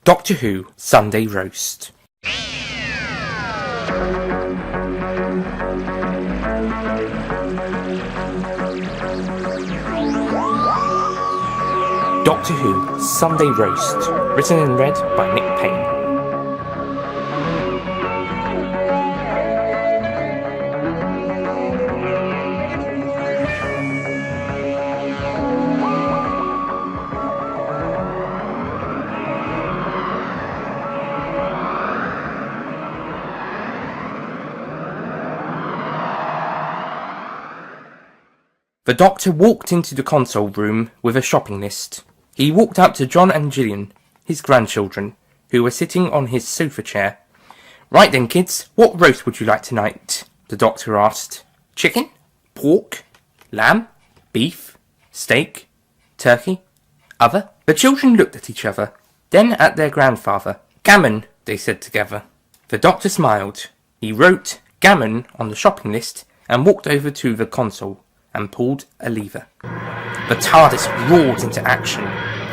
Doctor Who Sunday Roast. Doctor Who Sunday Roast, written and read by Nick Payne. The Doctor walked into the console room with a shopping list. He walked up to John and Gillian, his grandchildren, who were sitting on his sofa chair. "Right then, kids, what roast would you like tonight?" the Doctor asked. "Chicken? Pork? Lamb? Beef? Steak? Turkey? Other?" The children looked at each other, then at their grandfather. "Gammon," they said together. The Doctor smiled. He wrote gammon on the shopping list and walked over to the console and pulled a lever. The TARDIS roared into action,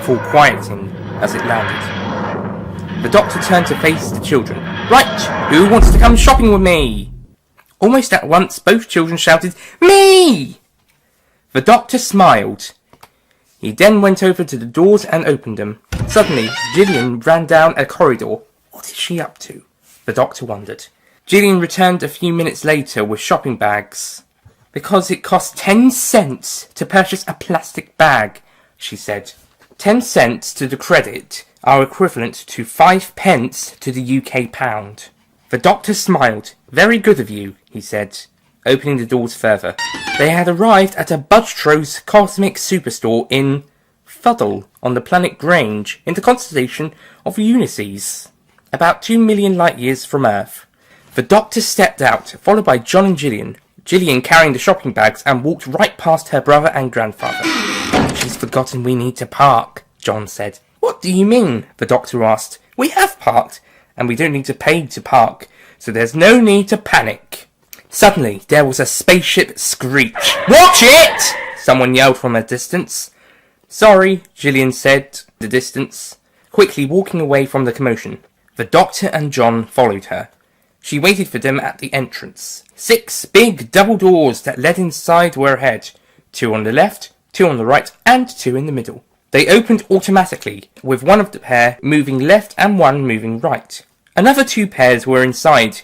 full quieting as it landed. The Doctor turned to face the children. "Right, who wants to come shopping with me?" Almost at once, both children shouted, "Me!" The Doctor smiled. He then went over to the doors and opened them. Suddenly, Gillian ran down a corridor. What is she up to? The Doctor wondered. Gillian returned a few minutes later with shopping bags. "Because it costs 10 cents to purchase a plastic bag," she said. 10 cents to the credit are equivalent to 5 pence to the UK pound. The Doctor smiled. "Very good of you," he said, opening the doors further. They had arrived at a Budstrow's cosmic superstore in Fuddle on the planet Grange in the constellation of Ulysses, about 2 million light years from Earth. The Doctor stepped out, followed by John and Gillian carrying the shopping bags, and walked right past her brother and grandfather. "She's forgotten we need to park," John said. "What do you mean?" the Doctor asked. "We have parked, and we don't need to pay to park, so there's no need to panic." Suddenly, there was a spaceship screech. "Watch it!" someone yelled from a distance. "Sorry," Gillian said, the distance, quickly walking away from the commotion. The Doctor and John followed her. She waited for them at the entrance. 6 big double doors that led inside were ahead. 2 on the left, 2 on the right, and 2 in the middle. They opened automatically, with one of the pair moving left and one moving right. Another 2 pairs were inside,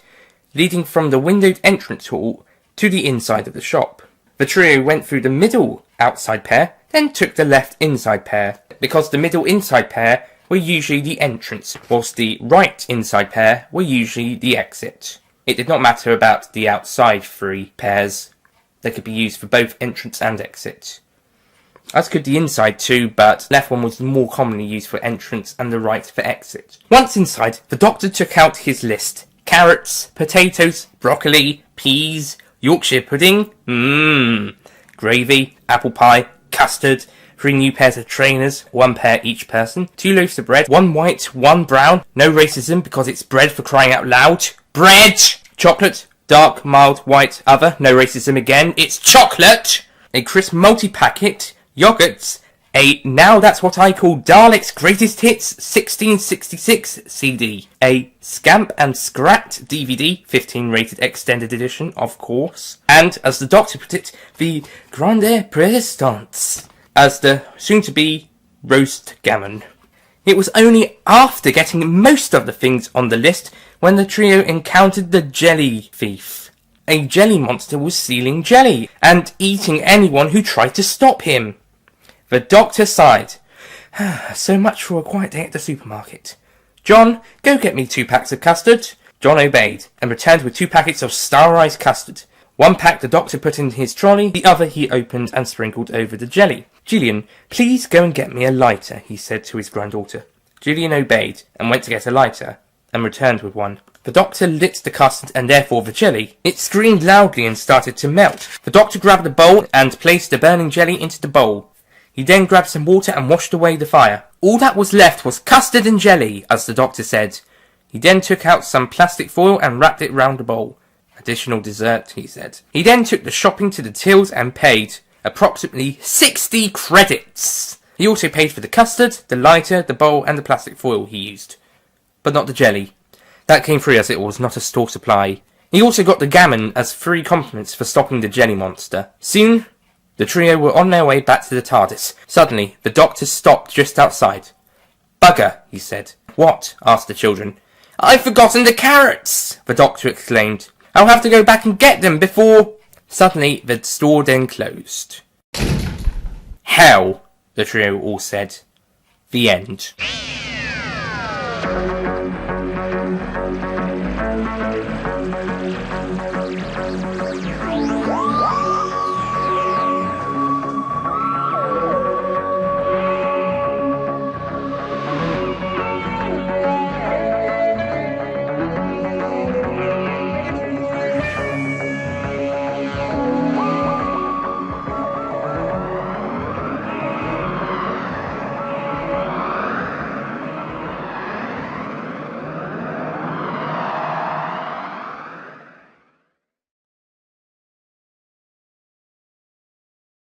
leading from the windowed entrance hall to the inside of the shop. The trio went through the middle outside pair, then took the left inside pair, because the middle inside pair were usually the entrance, whilst the right inside pair were usually the exit. It did not matter about the outside 3 pairs. They could be used for both entrance and exit. As could the inside too, but the left one was more commonly used for entrance and the right for exit. Once inside, the Doctor took out his list. Carrots, potatoes, broccoli, peas, Yorkshire pudding, gravy, apple pie, custard, 3 new pairs of trainers, 1 pair each person, 2 loaves of bread, 1 white, 1 brown, no racism because it's bread for crying out loud, bread, chocolate, dark, mild, white, other, no racism again, it's chocolate, a crisp multi-packet, yogurts, a Now That's What I Call Dalek's Greatest Hits 1666 CD, a Scamp and Scrat DVD, 15 rated extended edition, of course, and, as the Doctor put it, the Grande Prestance, as the soon-to-be roast gammon. It was only after getting most of the things on the list when the trio encountered the jelly thief. A jelly monster was stealing jelly and eating anyone who tried to stop him. The Doctor sighed. "So much for a quiet day at the supermarket. John, go get me 2 packs of custard." John obeyed and returned with 2 packets of star-ized custard. 1 pack the Doctor put in his trolley, the other he opened and sprinkled over the jelly. "Gillian, please go and get me a lighter," he said to his granddaughter. Gillian obeyed and went to get a lighter and returned with one. The Doctor lit the custard and therefore the jelly. It screamed loudly and started to melt. The Doctor grabbed a bowl and placed the burning jelly into the bowl. He then grabbed some water and washed away the fire. All that was left was custard and jelly, as the Doctor said. He then took out some plastic foil and wrapped it round the bowl. "Additional dessert," he said. He then took the shopping to the tills and paid approximately 60 credits. He also paid for the custard, the lighter, the bowl and the plastic foil he used. but not the jelly. That came free as it was not a store supply. He also got the gammon as free compliments for stopping the jelly monster. Soon, the trio were on their way back to the TARDIS. Suddenly, the Doctor stopped just outside. "Bugger," he said. "What?" asked the children. "I've forgotten the carrots!" the Doctor exclaimed. "I'll have to go back and get them before—" Suddenly, the store then closed. "Hell," the trio all said. The end.